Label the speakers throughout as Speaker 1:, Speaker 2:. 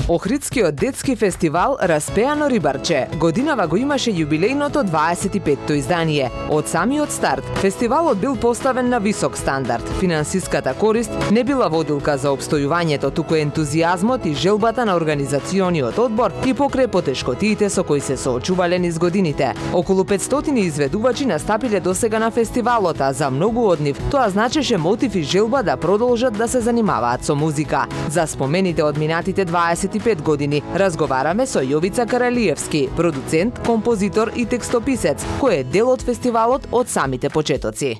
Speaker 1: Охридскиот детски фестивал Распеано рибарче годинава го имаше јубилејното 25-то издание. Од самиот старт, фестивалот бил поставен на висок стандард. Финансиската корист не била водилка за обстојувањето, туку ентузијазмот и желбата на организациониот одбор и покрај потешкотиите со кои се соочувале низ годините. Околу 500 изведувачи настапиле досега на фестивалот, а за многу од нив тоа значеше мотив и желба да продолжат да се занимаваат со музика. За спомените од минатите 25 години разговараме со Јовица Каралиевски, продуцент, композитор и текстописец, кој е дел од фестивалот од самите почетоци.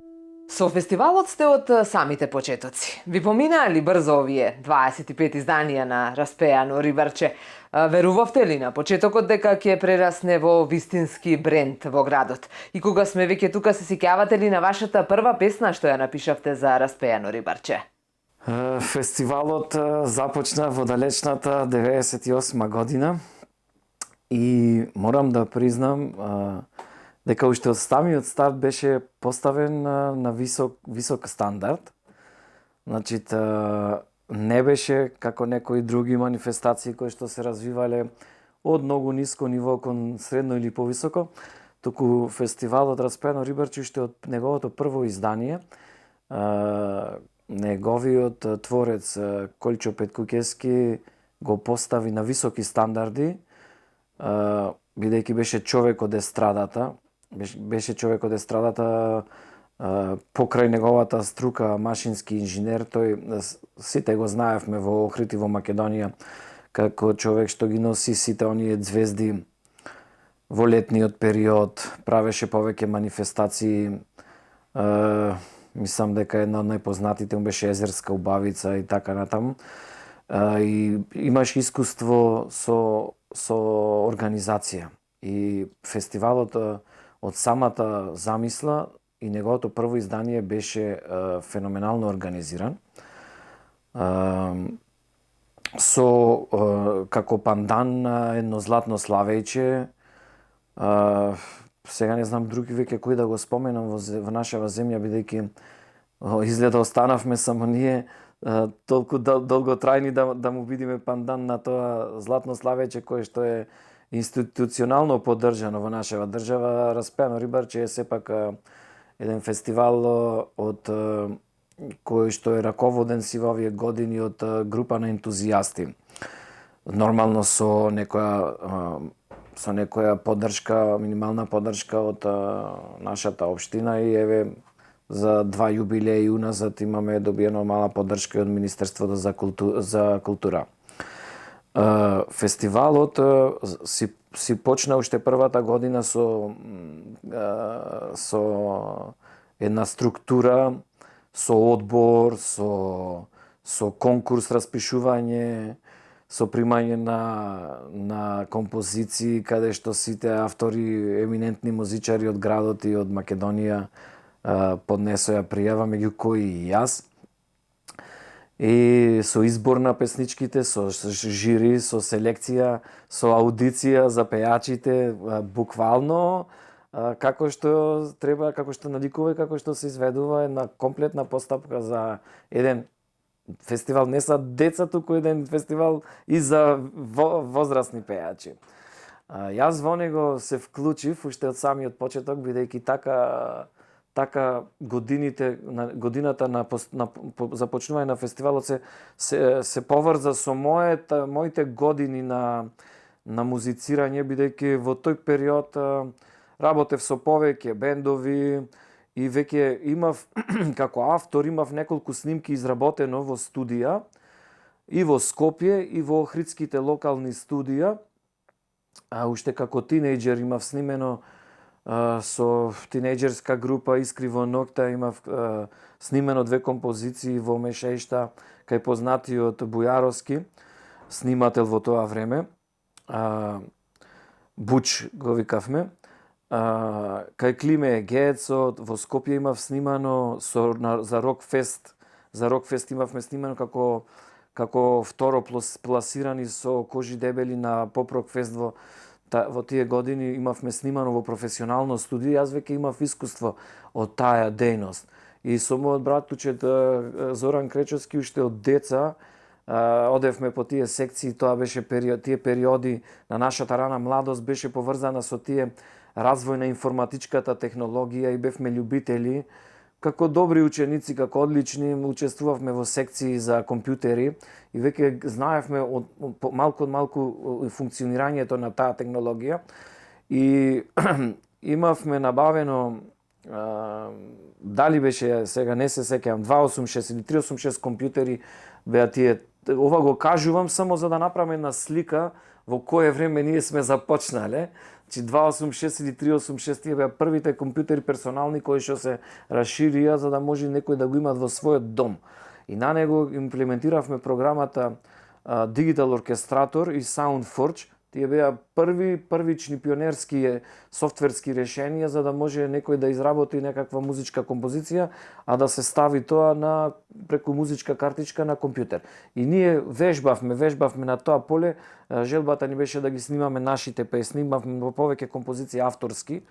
Speaker 1: Со фестивалот сте од самите почетоци. Ви поминаа ли брзо овие 25 изданија на Распеано рибарче? Верувавте ли на почетокот дека ќе прерасне во вистински бренд во градот? И кога сме веќе тука, се сеќавате ли на вашата прва песна што ја напишавте за Распеано рибарче?
Speaker 2: Фестивалот започна во далечната 98 година и морам да признам дека уште од самиот старт беше поставен на висок стандард. Значи, не беше како некои други манифестации кои што се развивале од многу ниско ниво кон средно или повисоко, туку фестивалот Распеано рибарче уште од неговото прво издание, неговиот творец Колчо Петкукески го постави на високи стандарди, бидејќи беше човек од естрадата, покрај неговата струка машински инженер, тој сите го знаевме во Охрид и во Македонија како човек што ги носи сите оние звезди во летниот период, правеше повеќе манифестации. Мислам дека една од најпознатите му беше Езерска убавица и така натаму. И имаш искуство со организација. И фестивалот од самата замисла и неговото прво издание беше феноменално организиран. Со како пандан на едно златно славејче, сега не знам други веќе кои да го споменам во нашава земја, бидејќи изгледа останавме само ние толку долготрајни да му бидиме пандан на тоа златно славеќе кое што е институционално поддржано во нашава држава. Распеано рибарче е сепак еден фестивал од кој што е раководен си во овие години од група на ентузијасти. Нормално со некоја поддршка, минимална поддршка од нашата општина и еве за 2 јубилеи уназад имаме добиено мала поддршка од Министерството за култура. Фестивалот си почна уште првата година со една структура, со одбор, со конкурс распишување, со примање на композиции, каде што сите автори, еминентни музичари од градот и од Македонија поднесоа пријава, меѓу кои и јас. И со избор на песничките, со жири, со селекција, со аудиција за пејачите, буквално како што треба, како што надикува и како што се изведува една комплетна постапка за еден фестивал, не са деца, туку еден фестивал и за возрастни пејачи. Јас во него се вклучив уште од самиот почеток, бидејќи така годината на започнување на фестивалот се поврза со моите години на музицирање, бидејќи во тој период работев со повеќе бендови и веќе имав, како автор, имав неколку снимки изработено во студија и во Скопје и во охридските локални студија. Уште како тинејџер имав снимено со тинејџерска група Искри во ноќта, имав снимено 2 композиции во Мешејшта кај познатиот Бујаровски, снимател во тоа време. Буч го викавме. Кај Климе Геецот во Скопје имав снимано за Рокфест. За Рокфест имавме снимано како второ пласирани со Кожи Дебели на Поп Рокфест во тие години имавме снимано во професионално студио. Јас веќе имав искуство од таа дејност. И со мојот братучет Зоран Кречовски уште од деца одевме по тие секции, тоа беше тие периоди на нашата рана младост беше поврзана со тие развој на информатичката технологија и бевме љубители. Како добри ученици, како одлични, учествувавме во секции за компјутери и веќе знаевме од малку од малку функционирањето на таа технологија и имавме набавено дали беше, сега не се сеќавам, 286 или 386 компјутери беа тие. Ова го кажувам само за да направиме една слика во кое време ние сме започнале. Значи 286 или 386 тие беа првите компјутери персонални кои што се расширија за да може некој да го имат во својот дом. И на него имплементиравме програмата Digital Orchestrator и SoundForge. Тие беа првични пионерски софтверски решенија за да може некој да изработи некаква музичка композиција, а да се стави тоа преку музичка картичка на компјутер. И ние вежбавме на тоа поле. Желбата ни беше да ги снимаме нашите песни, имавме повеќе композиции авторски.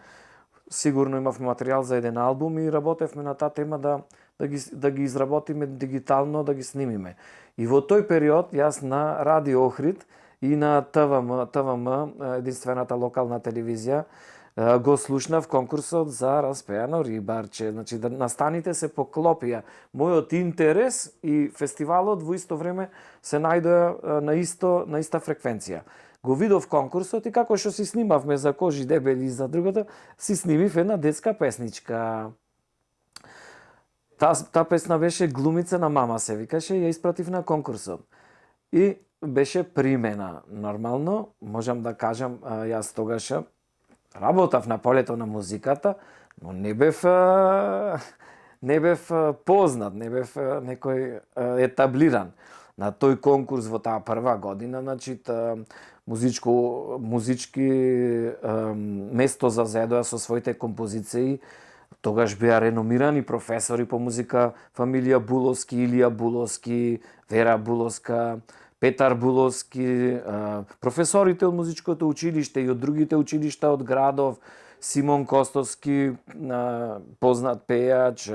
Speaker 2: Сигурно имавме материјал за еден албум и работевме на таа тема да ги изработиме дигитално, да ги снимиме. И во тој период јас на Радио Охрид и на ТВМ, единствената локална телевизија, го слушнав конкурсот за Распеано рибарче. Значи, настаните се поклопија. Мојот интерес и фестивалот во исто време се најдоа на иста фреквенција. Го видов конкурсот и како што си снимавме за Кожи дебели и за другото, си снимив една детска песничка. Таа песна беше Глумица на мама се викаше и ја испратив на конкурсот. И беше примена. Нормално, можам да кажам, јас тогаш работав на полето на музиката, но не бев познат, не бев некој етаблиран на тој конкурс во таа прва година. Значи, музички место зазедоа со своите композиции. Тогаш беа реномирани професори по музика, фамилија Буловски, Илија Буловски, Вера Буловска, Петар Буловски, професорите од музичкото училиште и од другите училишта од градов, Симон Костовски, познат пејач,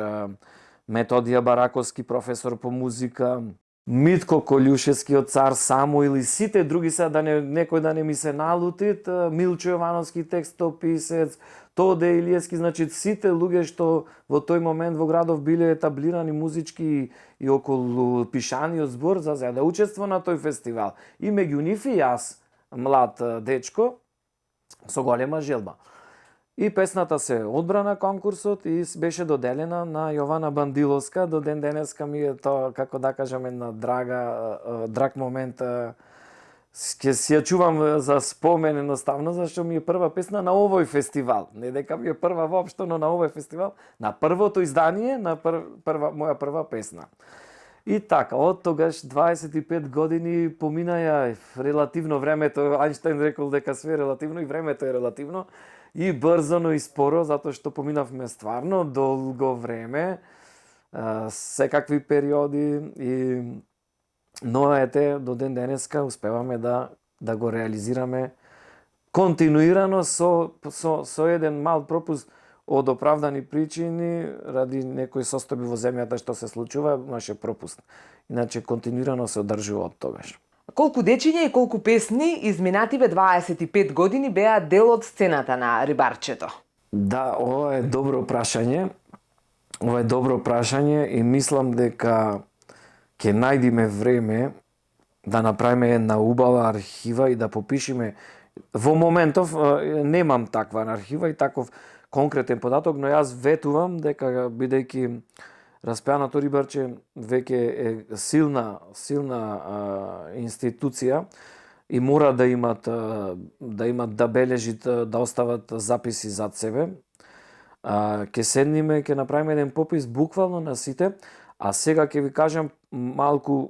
Speaker 2: Методија Бараковски, професор по музика, Митко Колјушевски од Цар Самуил и сите други се некој да не ми се налутит, Милчо Јовановски текстописец, Тоде Илиевски, значи сите луѓе што во тој момент во градов биле етаблирани музички и околу пишаниот збор за да учество на тој фестивал. И меѓу нив и јас, млад дечко, со голема желба. И песната се одбра на конкурсот и беше доделена на Јована Бандиловска. До ден денеска ми е тоа, како да кажам, една драг момент. Ќе си ја чувам за спомен едноставно, зашто ми е прва песна на овој фестивал. Не дека ми е прва воопшто, но на овој фестивал, на првото издание, на моја прва песна. И така, од тогаш 25 години поминаја релативно времето. Ајнштајн рекол дека све е релативно и времето е релативно. И брзо, но и споро, затоа што поминавме стварно долго време, секакви периоди, но ете, до ден денеска успеваме да го реализираме континуирано со еден мал пропуст од оправдани причини, ради некои состојби во земјата што се случува, имаше пропуст. Иначе континуирано се одржува од тогаш.
Speaker 1: Колку дечиња и колку песни изминативе 25 години беа дел од сцената на рибарчето?
Speaker 2: Да, ова е добро прашање. И мислам дека ќе најдиме време да направиме една убава архива и да попишеме. Во моментов немам таква архива и таков конкретен податок, но јас ветувам дека бидејќи Распеаното рибарче веќе е силна институција и мора да имат да бележат, да остават записи зад себе. Ќе седниме, ќе направиме еден попис буквално на сите, а сега ќе ви кажам малку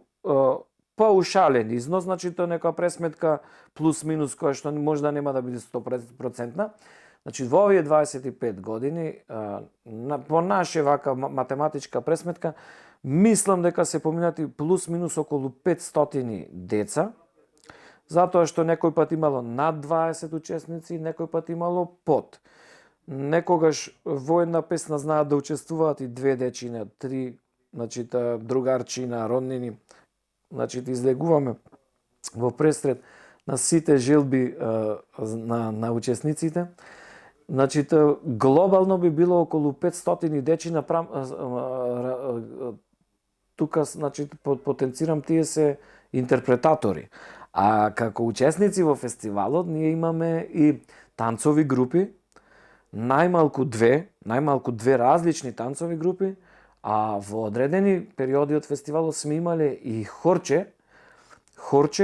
Speaker 2: паушален износ, значи тоа нека пресметка плюс-минус која што можда нема да биде 100%. Значи, во овие 25 години, по наше вака математичка пресметка, мислам дека се поминати плюс-минус околу 500 деца, затоа што некој пат имало над 20 учесници, некој пат имало под. Некогаш во една песна знаат да учествуваат и 2 дечиња, 3, значи другарчина, роднини. значи излегуваме во пресред на сите желби на учесниците. Значи, глобално би било околу 500 дечи тука, значи, потенцирам, тие се интерпретатори. А како учесници во фестивалот, ние имаме и танцови групи, најмалку две различни танцови групи, а во одредени периоди од фестивалот сме имале и хорче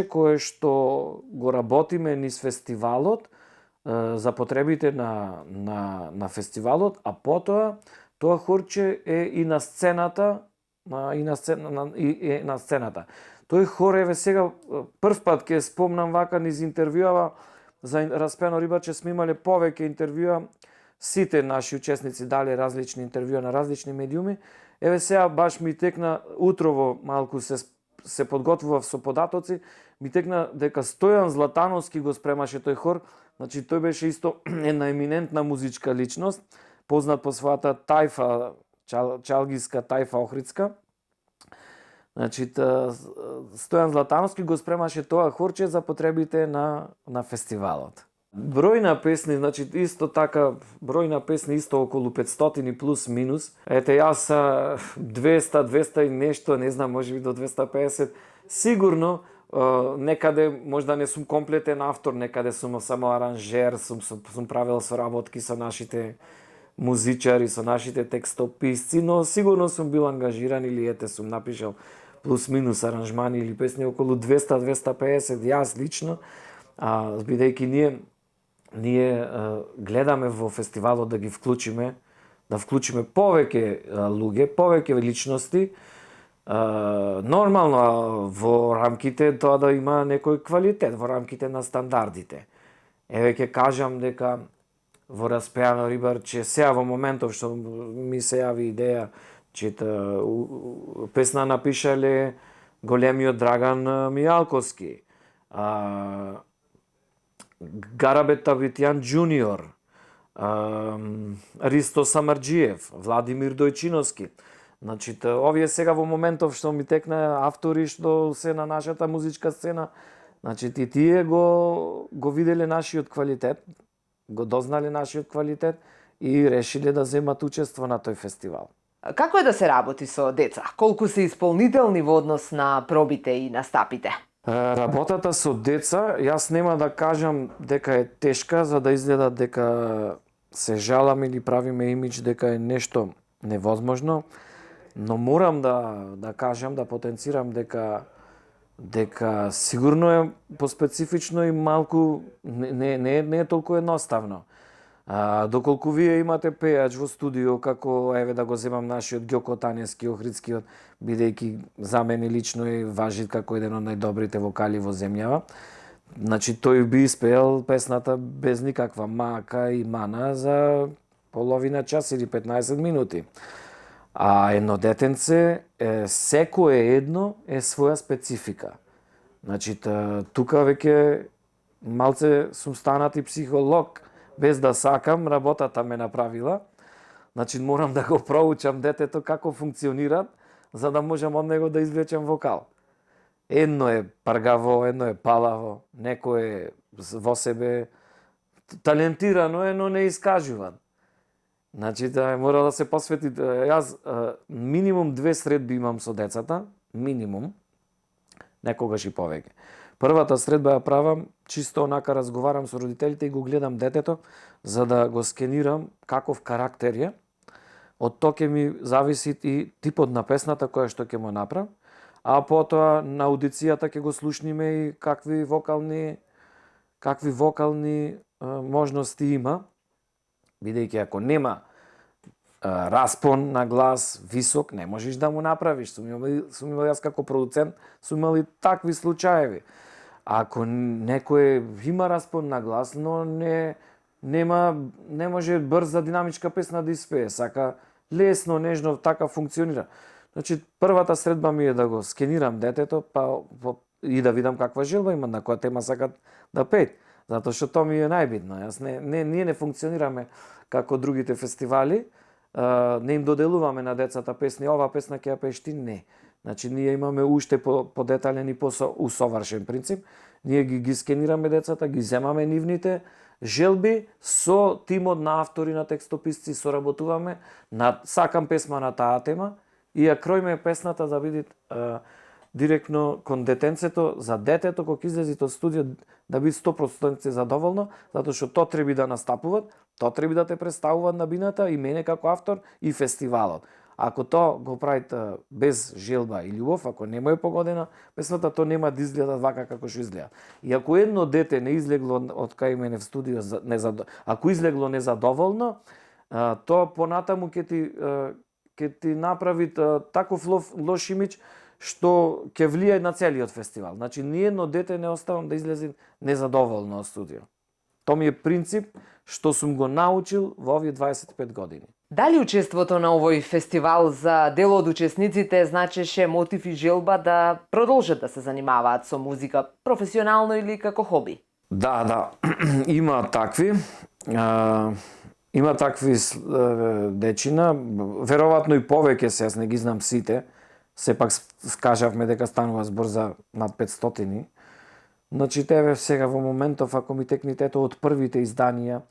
Speaker 2: кое што го работиме низ фестивалот за потребите на фестивалот, а потоа тоа хорче е и на сцената, на сцената. Тој хор, еве сега прв пат ќе спомнам вака низ интервјуава за Распеано рибарче, сме имале повеќе интервјуа, сите наши учесници дале различни интервјуа на различни медиуми. Еве сега баш ми текна утрово, малку се подготвував со податоци, ми текна дека Стојан Златановски го спремаше тој хор. Значи, тој беше исто една еминентна музичка личност, познат по својата тајфа, чалгиска тајфа охридска. Значи, Стојан Златановски го спремаше тоа хорче за потребите на фестивалот. Бројна песни, значи исто така, бројна песни исто околу 500 плюс минус. Ете, јас 200 и нешто, не знам, можеби до 250. Сигурно, некаде можда не сум комплетен автор, некаде сум само аранжер, сум правил соработки со нашите музичари, со нашите текстописци, но сигурно сум бил ангажиран или ете сум напишал плюс минус аранжмани или песни околу 200-250, јас лично, бидејќи ние гледаме во фестивалот да ги вклучиме, повеќе луѓе, повеќе личности, нормално во рамките тоа да има некој квалитет, во рамките на стандардите. Еве ќе кажам дека во Распеано рибарче, сега во моментов што ми се јави идеја, че песна напишале големиот Драган Мијалковски, Гарабет Табитјан Джуниор, Ристо Самарџиев, Владимир Дојчиновски. Значи, овие сега во моментов што ми текна автори што се на нашата музичка сцена, значи тие го виделе нашиот квалитет, го дознале нашиот квалитет и решиле да земат учество на тој фестивал.
Speaker 1: Како е да се работи со деца? Колку се исполнителни во однос на пробите и настапите?
Speaker 2: Работата со деца, јас нема да кажам дека е тешка, за да изгледа дека се жалам или правиме имидж дека е нешто невозможно, но морам да кажам, да потенцирам дека сигурно е поспецифично и малку не е толку едноставно. Доколку вие имате пејач во студио, како еве да го земам нашиот Ѓоко Таневски Охридскиот, бидејќи за мене лично е важи како еден од најдобрите вокали во земјава. Значи тој би испеел песната без никаква мака и мана за половина час или 15 минути. А едно детенце, секое едно е своја специфика. Значи тука веќе малце сум станат и психолог, без да сакам, работата ме направила. Значи морам да го проучам детето како функционира, за да можам од него да извлечам вокал. Едно е паргаво, едно е палаво, некој е во себе талентирано е, но не искажуван. Значи мора да се посвети. Јас минимум 2 средби имам со децата, минимум, некогаш и повеќе. Првата средба ја правам, чисто онака разговарам со родителите и го гледам детето, за да го скенирам каков карактер е. Од тоа ќе ми зависи и типот на песната која што ќе му направам, а потоа на аудицијата ќе го слушниме и какви вокални можности има, бидејќи ако нема распон на глас висок, не можеш да му направиш. Сум имал јас како продуцент, сум имал и такви случаеви. Ако некој има распон на глас, но не може брза динамичка песна да испее, сака лесно, нежно, така функционира. Значи, првата средба ми е да го скенирам детето, и да видам каква желба има, на која тема сакат да пеат. Затоа што тоа ми е најбитно. Ние не функционираме како другите фестивали, не им доделуваме на децата песни, ова песна ќе ја пееш ти, не. Значи ние имаме уште подетален и усовршен принцип. Ние ги скенираме децата, ги земаме нивните желби со тимот на автори, на текстописци, соработуваме сакам песма на таа тема и ја кроиме песната да биде директно кон детенцето, за детето кога излези од студио да биде 100% задоволно, затоа што тоа треба да настапуваат, тоа треба да те представуваат на бината и мене како автор и фестивалот. Ако тоа го правите без желба и љубов, ако не му е погодена песната, тоа нема да изгледа вака како што изгледа. И ако едно дете не излегло од кај мене в студио, ако излегло незадоволно, тоа понатаму ќе ти направи таков лош имидж што ќе влијае на целиот фестивал. Значи, ни едно дете не оставам да излезе незадоволно од студио. Тоа ми е принцип што сум го научил во овие 25 години.
Speaker 1: Дали учеството на овој фестивал за дел од учесниците значеше мотив и желба да продолжат да се занимаваат со музика професионално или како хоби?
Speaker 2: Да, има такви. Има такви дечина, веројатно и повеќе се, јас не ги знам сите. Сепак скажавме дека станува збор за над 500. Значи, тебе сега во моментов, ако ми текнитето од првите изданија,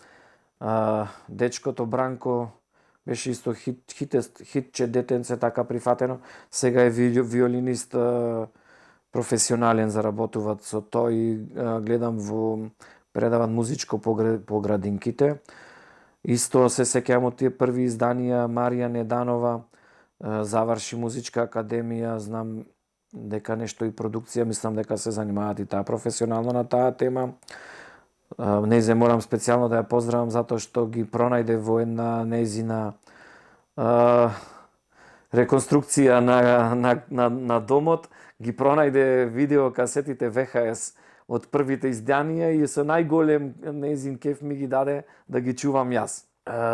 Speaker 2: дечкото Бранко беше исто хитче детенце, така прифатено. Сега е виолинист професионален, заработуваат со тој. Гледам предават музичко по градинките. Исто се сеќавам од тие први изданија. Марија Неданова заврши музичка академија, знам дека нешто и продукција, мислам дека се занимаваат и таа професионално на таа тема. Незе морам специјално да ја поздравам затоа што ги пронајде во една незина реконструкција на домот, ги пронајде видеокасетите VHS од првите изданија и со најголем незин кеф ми ги даде да ги чувам јас.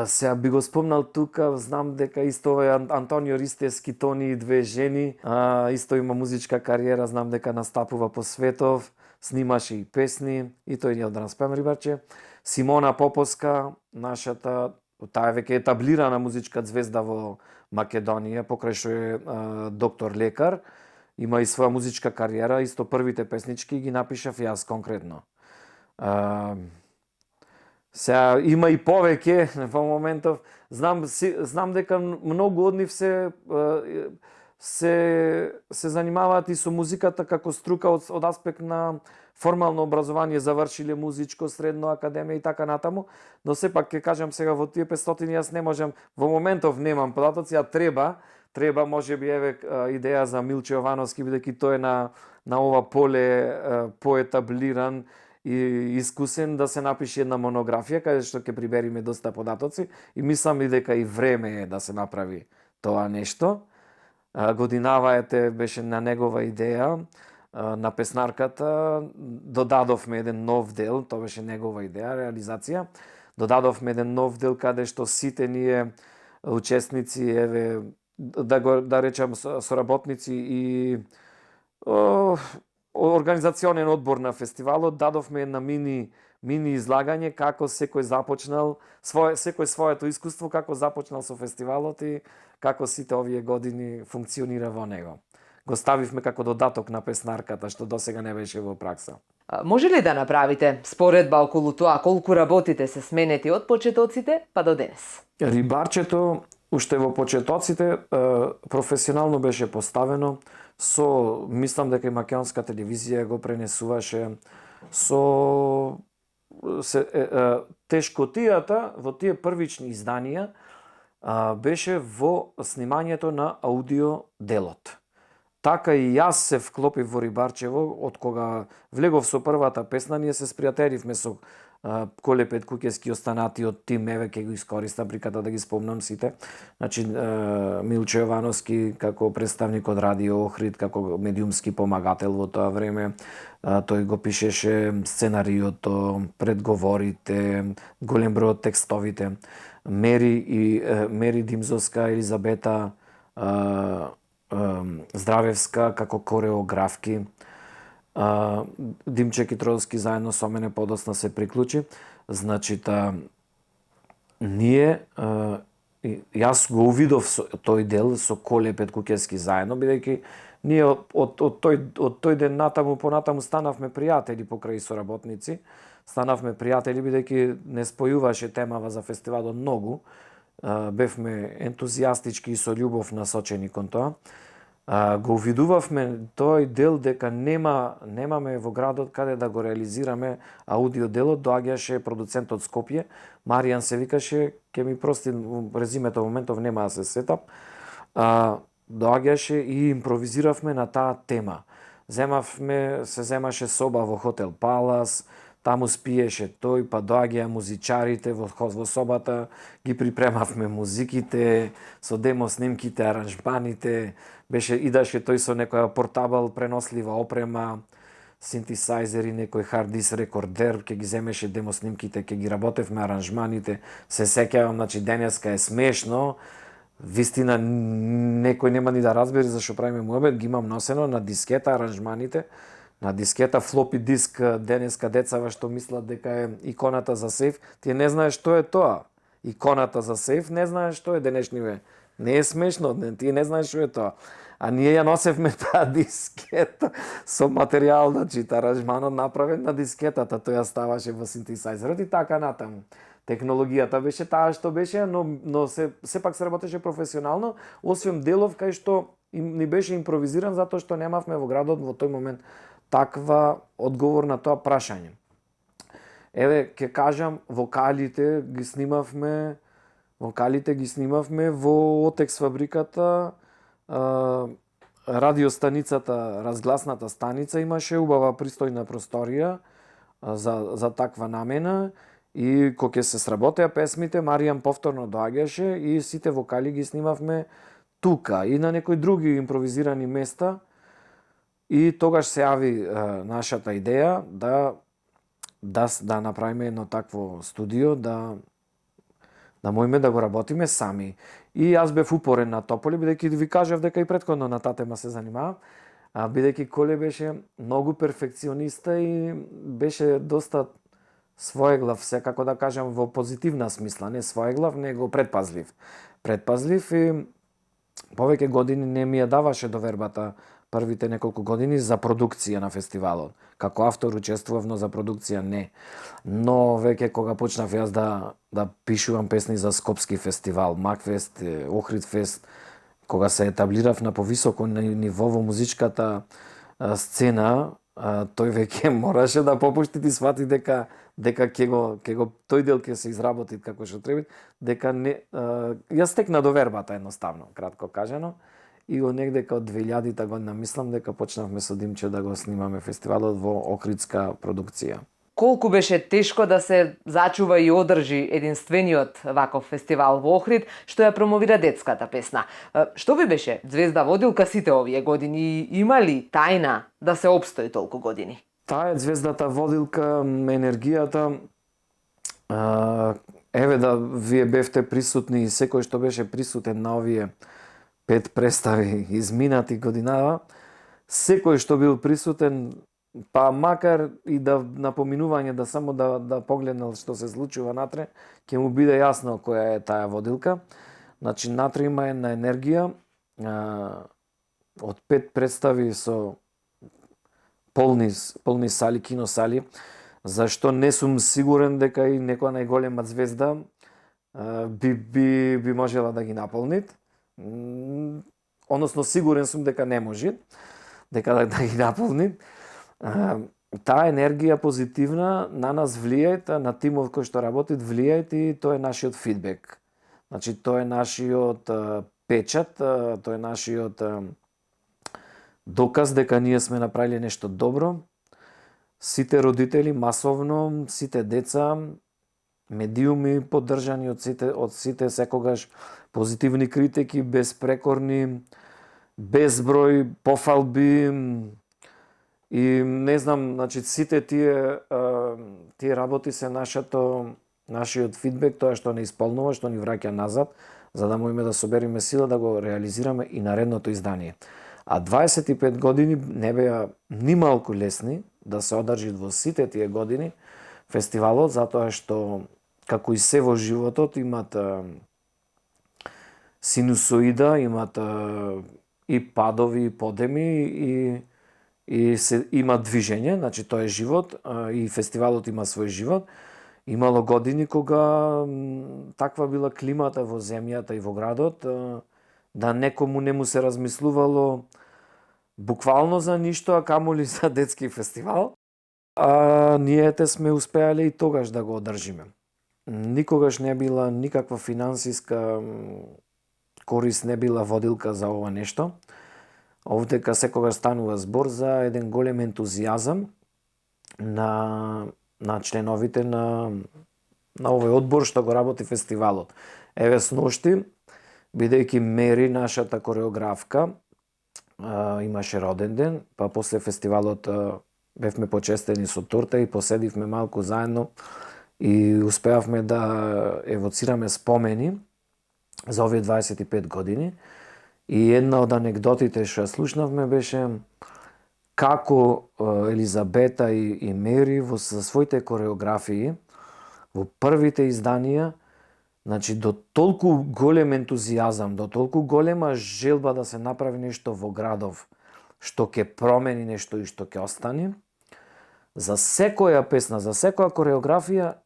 Speaker 2: Сега би го спомнал тука, знам дека исто овој Антонио Ристевски, Тони и две жени, исто има музичка кариера, знам дека настапува по светов, снимаше и песни, и тој е од Распеан Рибарче. Симона Поповска, нашата, таа е веќе етаблирана музичка звезда во Македонија, покрај што е доктор лекар, има и своја музичка кариера, исто првите песнички ги напишав јас конкретно. Сега има и повеќе во моментов, знам дека многу од нив се занимаваат и со музиката како струка од аспект на формално образование, завршиле музичко средно академија и така натаму, но сепак ќе кажам сега во тие 500 јас не можам, во моментов немам податоци, а треба можеби еве идеја за Милче Јовановски, бидејќи тој е на ова поле поетаблиран и искусен, да се напише една монографија каде што ќе прибериме доста податоци и мислам и дека и време е да се направи тоа нешто. Годинава беше на негова идеја, на песнарката, додадовме еден нов дел, тоа беше негова идеја, реализација. Додадовме еден нов дел каде што сите ние учесници, еве, да речам соработници и организационен одбор на фестивалот, дадовме една мини излагање како секој започнал секој своето искуство, како започнал со фестивалот и како сите овие години функционира во него. Го ставивме како додаток на песнарката, што досега не беше во пракса.
Speaker 1: Може ли да направите споредба околу тоа колку работите се сменети од почетоците па до денес?
Speaker 2: Рибарчето уште во почетоците професионално беше поставено мислам дека и македонска телевизија го пренесуваше тешкотијата во тие првични изданија беше во снимањето на аудио делот. Така и јас се вклопив во Рибарчево, од кога влегов со првата песна, ние се спријателивме со Коле Петкукевски, останатиот тим, еве ќе го искористам приката да ги спомнам сите. Значи, Милче Јовановски како представник од Радио Охрид, како медиумски помагател во тоа време, тој го пишеше сценариото, предговорите, голем број од текстовите. Мери Димзовска, Елизабета Здравевска како кореографки. Димче Китродовски заедно со мене подосна се приклучи. Значи, јас го увидов тој дел со Коле Петкукевски заедно, бидејќи Ние од тој ден натаму понатаму станавме пријатели покрај соработници, станавме пријатели бидејќи не спојуваше темава за фестивалот многу. Бевме ентузијастички и со љубов насочени кон тоа. Го увидувавме тој дел дека немаме во градот каде да го реализираме аудио делот. Доаѓаше продуцентот Скопје, Маријан се викаше, ќе ми прости резимето моментов нема да се сетам. Доаѓаше и импровизиравме на таа тема. Се земаше соба во хотел Палас, таму спиеше тој, па доаѓаа музичарите во собата, ги припремавме музиките, со демо снимките, аранжманите, идаше тој со некоја портабл пренослива опрема, синтесайзери, некој хард диск рекордер, ќе ги земеше демо снимките, ќе ги работевме аранжманите. Се сеќавам, значи денеска е смешно, вистина некој нема ни да разбери зашто правиме муабет, ги имам носено на дискета аранжманите, на дискета флопи диск. Денеска децава што мислат дека е иконата за сейф, тие не знаеш што е тоа. Иконата за сейф не знаеш што е денешниве. Не е смешно, тие не знаеш што е тоа. А ние ја носевме таа дискета со материјал, значи аранжманот направен на дискетата, тој ја ставаше во синтесайзерот и така натаму. Технологијата беше таа што беше, но сепак се работеше професионално, освен делов кај што ни беше импровизиран затоа што немавме во градот во тој момент таква одговор на тоа прашање. Еве, ќе кажам, вокалите ги снимавме во Отекс фабриката, радиостаницата, разгласната станица имаше убава пристојна просторија за таква намена. И кога ќе се сработеа песмите, Маријан повторно доаѓаше и сите вокали ги снимавме тука и на некои други импровизирани места. И тогаш се јави нашата идеја да направиме едно такво студио, да можеме да го работиме сами. И јас бев упорен на Тополе, бидејќи ви кажав дека и претходно на таа тема се занимавам, бидејќи Коле беше многу перфекциониста и беше доста своеглав, секако да кажам во позитивна смисла, не своеглав, него предпазлив. Предпазлив и повеќе години не ми ја даваше довербата првите неколку години за продукција на фестивалот. Како автор учествував, но за продукција не. Но веќе кога почнав јас да пишувам песни за Скопски фестивал, Макфест, Охридфест, кога се етаблирав на повисоко ниво во музичката сцена, тој веќе мораше да попушти и свати дека ќе го тој дел ќе се изработи како што треба, дека не ја стекна довербата едноставно, кратко кажано. И негде од 2000-та година мислам дека почнавме со Димче да го снимаме фестивалот во Охридска продукција.
Speaker 1: Колку беше тешко да се зачува и одржи единствениот ваков фестивал во Охрид, што ја промовира детската песна. Што ви беше звезда водилка сите овие години и има ли тајна да се опстои толку години?
Speaker 2: Таа е звездата водилка, енергијата. Еве да вие бевте присутни и секој што беше присутен на овие 5 представи изминати годинава, секој што бил присутен, па макар и да напоминување да само да погледнал што се случува натре, ќе му биде јасно која е таа водилка. Значи натре има една енергија од 5 представи со полни сали, киносали, зашто не сум сигурен дека и некоја најголема звезда би можела да ги наполни. Односно сигурен сум дека не може дека да ги наполни. Таа енергија позитивна на нас влијајте, на тимот кој што работи влијајте и тоа е нашиот фидбек. Значи тоа е нашиот печат, тоа е нашиот доказ дека ние сме направиле нешто добро. Сите родители масовно, сите деца, медиуми поддржани од сите секогаш позитивни критики, безпрекорни, безброј пофалби и не знам, значи сите тие работи се нашиот фидбек, тоа што не исполнува, што ни враќа назад, за да можеме да собериме сила да го реализираме и наредното издание. А 25 години не беа ни малку лесни да се одржи во сите тие години фестивалот, затоа што како и се во животот имат синусоида, имат и падови, и подеми, има движење, значи тоа е живот, и фестивалот има свој живот. Имало години кога таква била климата во земјата и во градот, да некому не му се размислувало буквално за ништо, а камоли за детски фестивал. А ние сме успеале и тогаш да го одржиме. Никогаш не била никаква финансиска корист, не била водилка за ова нешто. Овдека секогаш станува збор за еден голем ентузијазам на членовите на овој одбор што го работи фестивалот. Еве сношти, бидејќи Мери, нашата кореографка, имаше роден ден, па после фестивалот бевме почестени со торта и поседивме малку заедно и успеавме да евоцираме спомени за овие 25 години. И една од анегдотите што слушнавме беше како Елизабета и Мери за своите кореографии во првите изданија, значи до толку голем ентузијазам, до толку голема желба да се направи нешто во градов, што ќе промени нешто и што ќе остане. За секоја песна, за секоја кореографија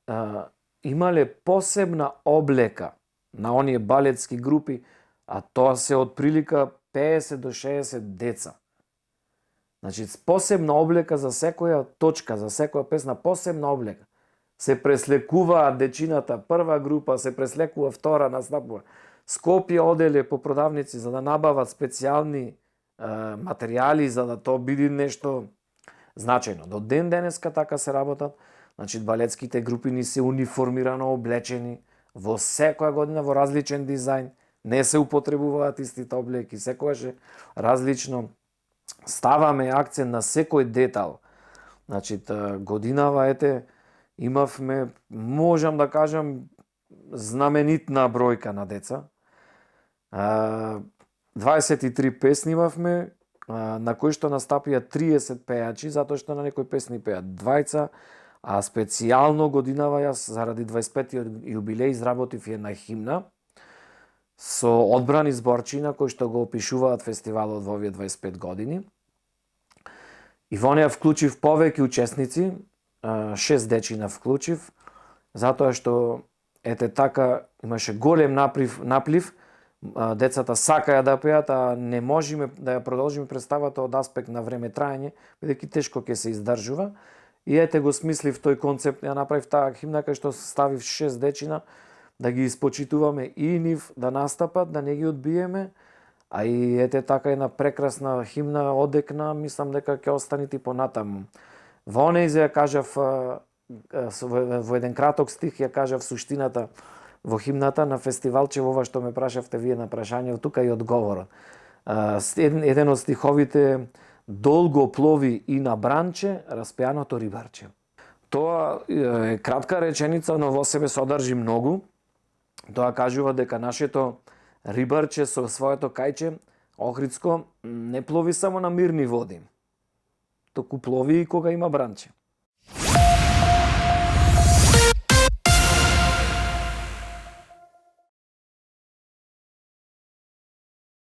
Speaker 2: имале посебна облека на оние балетски групи, а тоа се од прилика 50 до 60 деца. Значи, посебна облека за секоја точка, за секоја песна, посебна облека. Се преслекуваат дечината, прва група, се преслекува втора, настапува. Скопје оделе по продавници за да набават специјални материјали, за да тоа биде нешто значајно. До ден денеска така се работат. Значи, балетските групи ни се униформирано облечени во секоја година во различен дизајн. Не се употребуваат истите облеки, секогаш е различно. Ставаме акцент на секој детал. Значи, годинава, имавме, можам да кажам, знаменитна бројка на деца. 23 песни имавме, на кои што настапија 30 пејачи, затоа што на некои песни пеат двајца, а специјално годинава јас, заради 25-тиот јубилеј, изработив една химна со одбрани зборчина кои што го опишуваат фестивалот во овие 25 години. И во неја вклучив повеќе учесници, 6 дечина вклучив, затоа што така имаше голем наплив, децата сакаја да пеат, а не можеме да ја продолжиме представата од аспект на време траење, бидејќи тешко ќе се издржува. И го смислив тој концепт, ја направив таа химна кај што ставив 6 дечина, да ги испочитуваме и нив да настапат, да не ги одбиеме, а и така една прекрасна химна одекна, мислам дека ќе останете понатаму. Во онези ја кажав, во еден краток стих ја кажав суштината во химната на фестивалче, ова што ме прашавте вие на прашање, тука и одговорот. Еден од стиховите: долго плови и на бранче распеаното рибарче. Тоа е кратка реченица, но во себе содржи многу. Тоа кажува дека нашето рибарче со своето кајче Охридско не плови само на мирни води, току плови и кога има бранче.